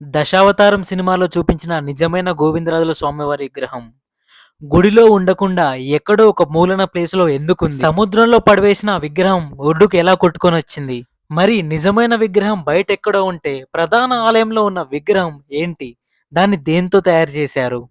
దశావతారం సినిమాలో చూపించిన నిజమైన గోవిందరాజుల స్వామివారి విగ్రహం గుడిలో ఉండకుండా ఎక్కడో ఒక మూలన ప్లేస్‌లో ఎందుకుంది? సముద్రంలో పడవేసిన ఆ విగ్రహం ఒడ్డుకు ఎలా కొట్టుకొనొచ్చింది? మరి నిజమైన విగ్రహం బయటెక్కడో ఉంటే ప్రధాన ఆలయంలో ఉన్న విగ్రహం ఏంటి? దాన్ని దేనితో తయారు చేశారు?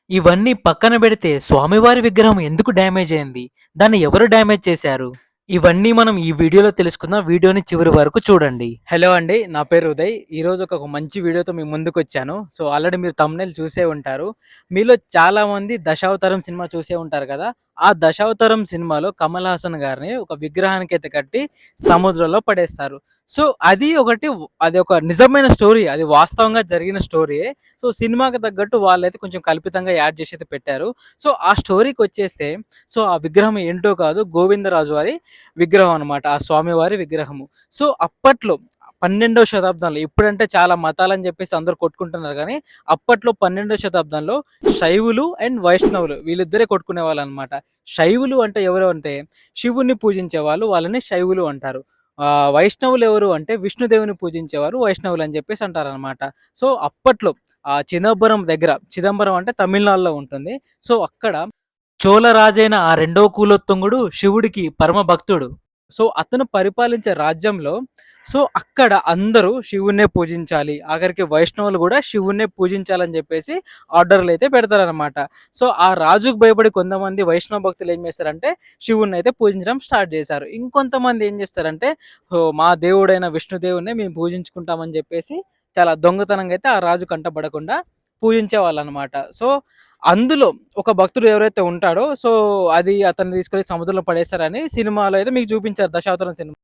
ఇవన్నీ పక్కన పెడితే స్వామివారి విగ్రహం ఎందుకు డ్యామేజ్ అయింది? దాన్ని ఎవరు డ్యామేజ్ చేశారు? ఇవన్నీ మనం ఈ వీడియోలో తెలుసుకుందాం. వీడియోని చివరి వరకు చూడండి. హలో అండి. నా పేరు ఉదయ్. ఈరోజు ఒక మంచి వీడియోతో మీ ముందుకొచ్చాను. సో, ఆల్రెడీ మీరు థంబ్‌నెయిల్ చూసే ఉంటారు. మీలో చాలామంది 'దశావతారం' సినిమా చూసే ఉంటారు కదా! ఆ 'దశావతారం' సినిమాలో కమల్ హాసన్ గారిని ఒక విగ్రహానికైతే కట్టి సముద్రంలో పడేస్తారు. సో, అది ఒక నిజమైన స్టోరీ. అది వాస్తవంగా జరిగిన స్టోరీయే. సో, సినిమాకి తగ్గట్టు వాళ్ళైతే కొంచెం కల్పితంగా యాడ్ చేసి పెట్టారు. సో, ఆ స్టోరీకొచ్చేస్తే ఆ విగ్రహం ఏంటో కాదు, గోవిందరాజు వారి విగ్రహం అనమాట. ఆ స్వామివారి విగ్రహము. సో, అప్పట్లో 12వ శతాబ్దంలో ఇప్పుడంటే చాలా మతాలని చెప్పేసి అందరూ కొట్టుకుంటున్నారు గానీ, అప్పట్లో 12వ శతాబ్దంలో శైవులు అండ్ వైష్ణవులు వీళ్ళిద్దరే కొట్టుకునేవాళ్ళనమాట. శైవులు అంటే ఎవరు అంటే శివుడిని పూజించేవాళ్ళు. వాళ్ళని శైవులు అంటారు. వైష్ణవులు ఎవరు అంటే విష్ణుదేవుని పూజించేవారు వైష్ణవులు అని చెప్పేసి అంటారనమాట. సో, అప్పట్లో చిదంబరం అంటే తమిళనాడులో ఉంటుంది. సో, అక్కడ చోళ రాజైన ఆ రెండో కూలోత్తుంగుడు శివుడికి పరమ భక్తుడు. సో, అతను పరిపాలించే రాజ్యంలో అక్కడ అందరూ శివున్నే పూజించాలి. ఆఖరికి వైష్ణవులు గూడా శివున్నే పూజించాలని జెప్పేసి ఆర్డర్‌లయితే పెడతారనమాట. ఆ రాజుకు భయపడి కొంతమంది వైష్ణవ భక్తులు ఏం జేస్తారంటే శివుడినైతే పూజించడం స్టార్ట్ జేశారు. ఇంకొంతమంది ఏం జేస్తారంటే మా దేవుడైన విష్ణుదేవుడినే మేము పూజించుకుంటామని జెప్పేసి చాలా దొంగతనంగా అయితే ఆ రాజు కంటపడకుండా పూజించేవాళ్ళనమాట. అందులో ఒక భక్తుడు ఎవరైతే ఉంటాడో అది అతన్ని తీసుకెళ్ళి సముద్రంలో పడేస్తారని సినిమాలో అయితే మీకు చూపించారు 'దశావతారం' సినిమా.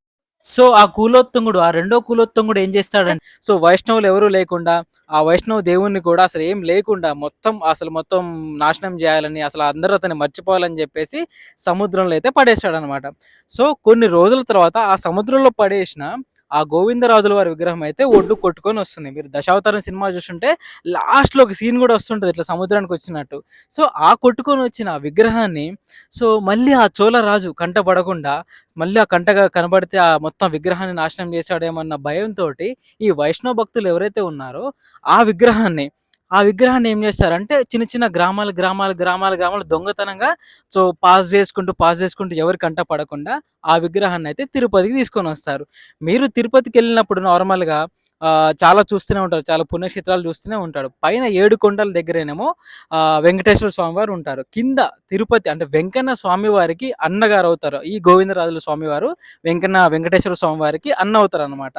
ఆ రెండో కూలోత్తుంగుడు ఏం చేస్తాడంటే వైష్ణవులు ఎవరు లేకుండా ఆ వైష్ణవ దేవుణ్ణి కూడా అసలు ఏం లేకుండా మొత్తం నాశనం చేయాలని అసలు అందరూ అతన్ని మర్చిపోవాలని చెప్పేసి సముద్రంలో అయితే పడేస్తాడనమాట. కొన్ని రోజుల తర్వాత ఆ సముద్రంలో పడేసిన ఆ గోవిందరాజుల వారి విగ్రహం అయితే ఒడ్డు కొట్టుకొని వస్తుంది. మీరు 'దశావతారం' సినిమా చూస్తుంటే లాస్ట్‌లో ఒక సీన్ కూడా వస్తుంటది ఇట్లా సముద్రానికి వచ్చినట్టు. ఆ కొట్టుకొని వచ్చిన ఆ విగ్రహాన్ని మళ్ళీ ఆ చోళ రాజు కంట పడకుండా మళ్ళీ ఆ కంటగా కనబడితే ఆ మొత్తం విగ్రహాన్ని నాశనం చేశాడేమన్న భయంతోటి ఈ వైష్ణవ భక్తులు ఎవరైతే ఉన్నారో ఆ విగ్రహాన్ని ఏం చేస్తారంటే చిన్న చిన్న గ్రామాలు దొంగతనంగా పాస్ చేసుకుంటూ ఎవరి కంట పడకుండా ఆ విగ్రహాన్ని అయితే తిరుపతికి తీసుకొనొస్తారు. మీరు తిరుపతికెళ్ళినప్పుడు నార్మల్‌గా చాలా చూస్తూనే ఉంటారు. చాలా పుణ్యక్షేత్రాలు చూస్తూనే ఉంటాడు. పైన 7 కొండల దగ్గరేనేమో వెంకటేశ్వర స్వామివారు ఉంటారు. కింద తిరుపతి అంటే వెంకన్న స్వామివారికి అన్నగారవుతారు. ఈ గోవిందరాజుల స్వామివారు వెంకటేశ్వర స్వామివారికి అన్న అవుతారనమాట.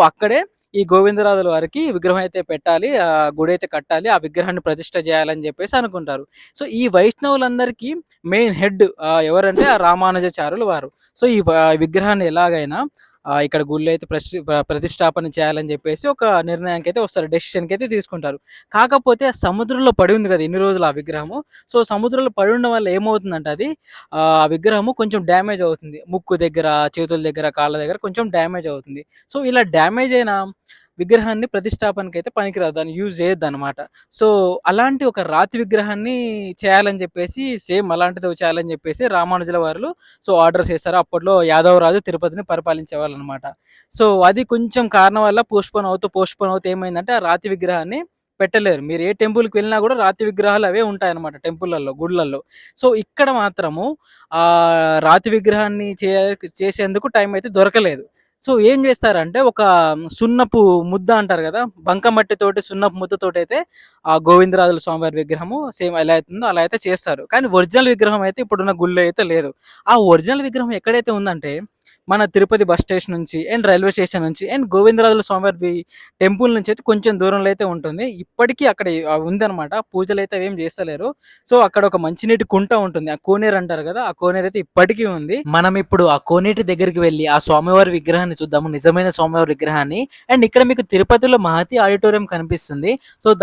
అక్కడే ఈ గోవిందరాజుల వారికి విగ్రహం అయితే పెట్టాలి. గుడైతే కట్టాలి. ఆ విగ్రహాన్ని ప్రతిష్ఠ చేయాలని చెప్పేసి అనుకుంటారు. ఈ వైష్ణవులందరికీ మెయిన్ హెడ్ ఎవరంటే ఆ రామానుజాచార్యులు వారు. విగ్రహాన్ని ఎలాగైనా ఇక్కడ గుళ్ళో అయితే ప్రతిష్టాపన చేయాలని చెప్పేసి ఒక నిర్ణయానికైతే వస్తారు. డెసిషన్‌కైతే తీసుకుంటారు. కాకపోతే ఆ సముద్రంలో పడి ఉంది కదా! ఇన్ని రోజులు ఆ విగ్రహము. సముద్రంలో పడి ఉండడం వల్ల ఏమవుతుందంటే అది ఆ విగ్రహము కొంచెం డ్యామేజ్ అవుతుంది. ముక్కు దగ్గర, చేతుల దగ్గర, కాళ్ళ దగ్గర కొంచెం డ్యామేజ్ అవుతుంది. ఇలా డ్యామేజ్ అయిన విగ్రహాన్ని ప్రతిష్టాపనకైతే పనికిరాదు. దాన్ని యూజ్ చేయొద్దనమాట. అలాంటి ఒక రాతి విగ్రహాన్ని చేయాలని చెప్పేసి సేమ్ అలాంటిదే చేయాలని చెప్పేసి రామానుజుల వారు ఆర్డర్స్ చేశారు. అప్పట్లో యాదవరాజు తిరుపతిని పరిపాలించేవాళ్ళనమాట. అది కొంచెం కారణం వల్ల పోస్ట్‌పోన్ అవుతూ ఏమైందంటే ఆ రాతి విగ్రహాన్ని పెట్టలేరు. మీరు ఏ టెంపుల్‌కి వెళ్ళినా కూడా రాతి విగ్రహాలు అవే ఉంటాయన్నమాట టెంపుల్‌లలో, గుడులలో. ఇక్కడ మాత్రము రాతి విగ్రహాన్ని చేసేందుకు టైం అయితే దొరకలేదు. ఏం చేస్తారంటే ఒక సున్నపు ముద్ద అంటారు కదా! బంకమట్టితోటి సున్నపు ముద్దతోటైతే ఆ గోవిందరాజుల స్వామివారి విగ్రహము సేమ్ ఎలా అయితుందో అలా అయితే చేస్తారు. కానీ ఒరిజినల్ విగ్రహం అయితే ఇప్పుడున్న గుడిలో అయితే లేదు. ఆ ఒరిజినల్ విగ్రహం ఎక్కడైతే ఉందంటే మన తిరుపతి బస్ స్టేషన్ నుంచి అండ్ రైల్వే స్టేషన్ నుంచి అండ్ గోవిందరాజుల స్వామివారి టెంపుల్ నుంచి అయితే కొంచెం దూరంలో అయితే ఉంటుంది. ఇప్పటికీ అక్కడ ఉందనమాట. పూజలైతే అవేం చేస్తలేరు. అక్కడ ఒక మంచినీటి కుంట ఉంటుంది. ఆ కోనేరు అంటారు కదా! ఆ కోనేరు అయితే ఇప్పటికీ ఉంది. మనం ఇప్పుడు ఆ కోనేటి దగ్గరికి వెళ్లి ఆ స్వామివారి విగ్రహాన్ని చూద్దాము. నిజమైన స్వామివారి విగ్రహాన్ని. అండ్ ఇక్కడ మీకు తిరుపతిలో మహతి ఆడిటోరియం కనిపిస్తుంది.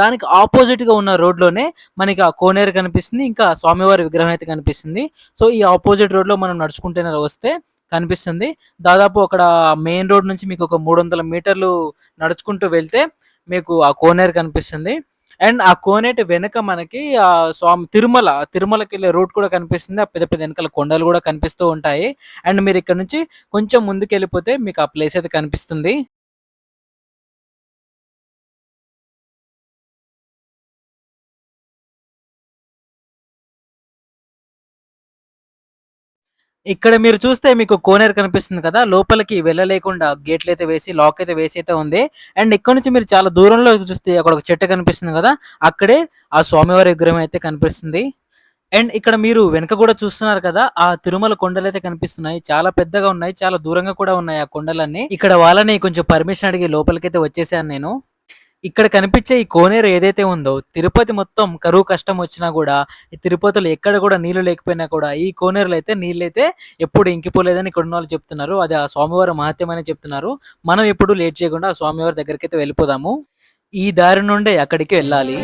దానికి ఆపోజిట్‌గా ఉన్న రోడ్‌లోనే మనకి ఆ కోనేరు కనిపిస్తుంది. ఇంకా స్వామివారి విగ్రహం అయితే కనిపిస్తుంది. ఈ ఆపోజిట్ రోడ్‌లో మనం నడుచుకుంటూనే వస్తే కనిపిస్తుంది. దాదాపు అక్కడ మెయిన్ రోడ్ నుంచి మీకు ఒక 300 మీటర్లు నడుచుకుంటూ వెళ్తే మీకు ఆ కోనేరు కనిపిస్తుంది. అండ్ ఆ కోనేటి వెనక మనకి తిరుమలకెళ్ళే రూట్ కూడా కనిపిస్తుంది. ఆ పెద్ద పెద్ద వెనకాల కొండలు కూడా కనిపిస్తూ ఉంటాయి. అండ్ మీరు ఇక్కడ నుంచి కొంచెం ముందుకెళ్ళిపోతే మీకు ఆ ప్లేస్ అయితే కనిపిస్తుంది. ఇక్కడ మీరు చూస్తే మీకు కోనేరు కనిపిస్తుంది కదా! లోపలికి వెళ్ళలేకుండా గేట్లయితే వేసి, లాక్ అయితే వేసైతే ఉంది. అండ్ ఇక్కడ నుంచి మీరు చాలా దూరంలో చూస్తే అక్కడ ఒక చెట్టు కనిపిస్తుంది కదా! అక్కడే ఆ స్వామివారి విగ్రహం అయితే కనిపిస్తుంది. అండ్ ఇక్కడ మీరు వెనక గూడా చూస్తున్నారు కదా! ఆ తిరుమల కొండలైతే కనిపిస్తున్నాయి. చాలా పెద్దగా ఉన్నాయి. చాలా దూరంగా కూడా ఉన్నాయి ఆ కొండలన్నీ. ఇక్కడ వాళ్ళని కొంచెం పర్మిషన్ అడిగి లోపలికైతే వచ్చేసాను నేను. ఇక్కడ కనిపించే ఈ కోనేరు ఏదైతే ఉందో, తిరుపతి మొత్తం కరువు కష్టం వచ్చినా గూడా, ఈ తిరుపతిలో ఎక్కడ గూడా నీళ్లు లేకపోయినా కూడా, ఈ కోనేరులో అయితే నీళ్లైతే ఎప్పుడు ఇంకిపోలేదని ఇక్కడున్నోళ్ళు చెప్తున్నారు. అది ఆ స్వామివారి మహత్యమనే చెప్తున్నారు. మనం ఎప్పుడు లేట్ చేయకుండా ఆ స్వామివారి దగ్గరికైతే వెళ్ళిపోదాము. ఈ దారి నుండే అక్కడికి వెళ్ళాలి.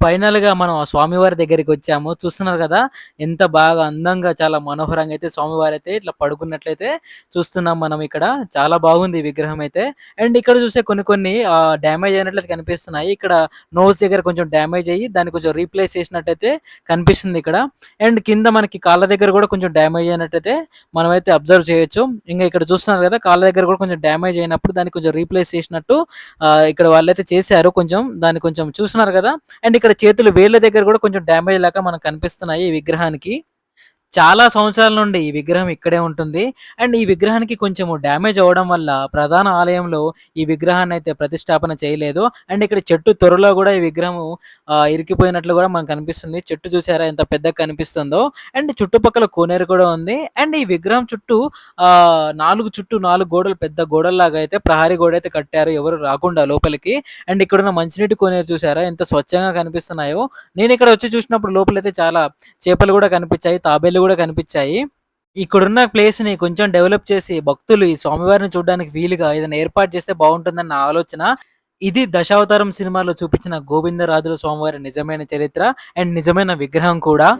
ఫైనల్‌గా మనం ఆ స్వామివారి దగ్గరికొచ్చాము. చూస్తున్నారు గదా! ఎంత బాగా అందంగా చాలా మనోహరంగా అయితే స్వామివారైతే ఇట్లా పడుకున్నట్లయితే చూస్తున్నాం మనం ఇక్కడ. చాలా బాగుంది ఈ విగ్రహం అయితే. అండ్ ఇక్కడ చూస్తే కొన్ని కొన్ని డ్యామేజ్ అయినట్లయితే కనిపిస్తున్నాయి. ఇక్కడ నోస్ దగ్గర కొంచెం డ్యామేజ్ అయ్యి దాన్ని కొంచెం రీప్లేస్ చేసినట్టయితే కనిపిస్తుంది ఇక్కడ. అండ్ కింద మనకి కాళ్ళ దగ్గర గూడా కొంచెం డ్యామేజ్ అయినట్టయితే మనమైతే అబ్జర్వ్ చేయొచ్చు. ఇంగ ఇక్కడ చూస్తున్నారు గదా! కాళ్ళ దగ్గర గూడా కొంచెం డ్యామేజ్ అయినప్పుడు దాన్ని కొంచెం రీప్లేస్ చేసినట్టు ఇక్కడ వాళ్ళైతే చేశారు కొంచెం. దాన్ని కొంచెం చూస్తున్నారు గదా! అండ్ ఇక్కడ చేతులు వేళ్ళ దగ్గర గూడా కొంచెం డ్యామేజ్ లాగా మనకు కనిపిస్తున్నాయి ఈ విగ్రహానికి. చాలా సంవత్సరాల నుండి ఈ విగ్రహం ఇక్కడే ఉంటుంది. అండ్ ఈ విగ్రహానికి కొంచెము డ్యామేజ్ అవ్వడం వల్ల ప్రధాన ఆలయంలో ఈ విగ్రహాన్నయితే ప్రతిష్ఠాపన చేయలేదు. అండ్ ఇక్కడ చెట్టు తొర్రలో గూడా ఈ విగ్రహము ఇరికిపోయినట్లు గూడా మనకు కనిపిస్తుంది. చెట్టు చూసారా ఎంత పెద్దగా కనిపిస్తుందో. అండ్ చుట్టుపక్కల కోనేరు కూడా ఉంది. అండ్ ఈ విగ్రహం చుట్టూ 4 గోడలు పెద్ద గోడల్లాగా అయితే ప్రహరీ గోడ అయితే కట్టారు. ఎవరు రాకుండా లోపలికి. అండ్ ఇక్కడున్న మంచినీటి కోనేరు చూసారా ఎంత స్వచ్ఛంగా కనిపిస్తున్నాయో. నేనిక్కడ వచ్చి చూసినప్పుడు లోపలైతే చాలా చేపలు గూడా కనిపించాయి. తాబేళ్లు గూడా కనిపించాయి. ఇక్కడున్న ప్లేస్‌ని కొంచెం డెవలప్ చేసి భక్తులు ఈ స్వామివారిని చూడడానికి వీలుగా ఏదైనా ఏర్పాటు చేస్తే బావుంటుందని నా ఆలోచన. ఇది 'దశావతారం' సినిమాలో చూపించిన గోవిందరాజుల స్వామివారి నిజమైన చరిత్ర అండ్ నిజమైన విగ్రహం కూడా.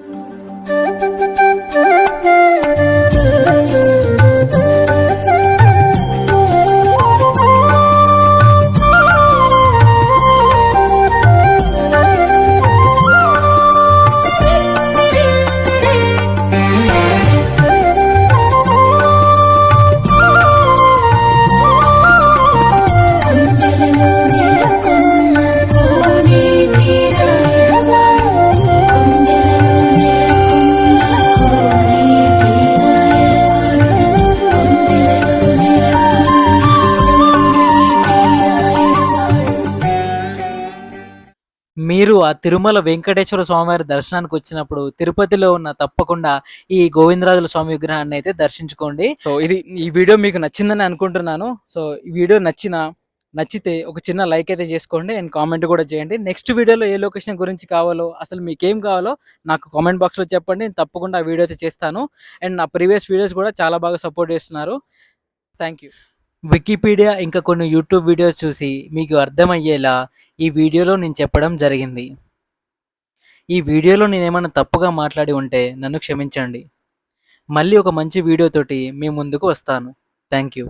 మీరు ఆ తిరుమల వెంకటేశ్వర స్వామివారి దర్శనానికొచ్చినప్పుడు తిరుపతిలో ఉన్న తప్పకుండా ఈ గోవిందరాజుల స్వామి విగ్రహాన్నయితే దర్శించుకోండి. సో, ఈ వీడియో మీకు నచ్చిందని అనుకుంటున్నాను. సో, ఈ వీడియో నచ్చితే ఒక చిన్న లైక్ అయితే చేసుకోండి అండ్ కామెంట్ కూడా చేయండి. నెక్స్ట్ వీడియోలో ఏ లొకేషన్ గురించి కావాలో, అసలు మీకేం కావాలో నాకు కామెంట్ బాక్స్‌లో చెప్పండి. నేను తప్పకుండా ఆ వీడియో అయితే చేస్తాను. అండ్ నా ప్రీవియస్ వీడియోస్ కూడా చాలా బాగా సపోర్ట్ చేస్తున్నారు. Thank you. వికీపీడియా ఇంకా కొన్ని యూట్యూబ్ వీడియోస్ చూసి మీకు అర్థమయ్యేలా ఈ వీడియోలో నేను చెప్పడం జరిగింది. ఈ వీడియోలో నేనేమన్నా తప్పుగా మాట్లాడి ఉంటే నన్ను క్షమించండి. మళ్ళీ ఒక మంచి వీడియోతోటి మీ ముందుకు వస్తాను. Thank you.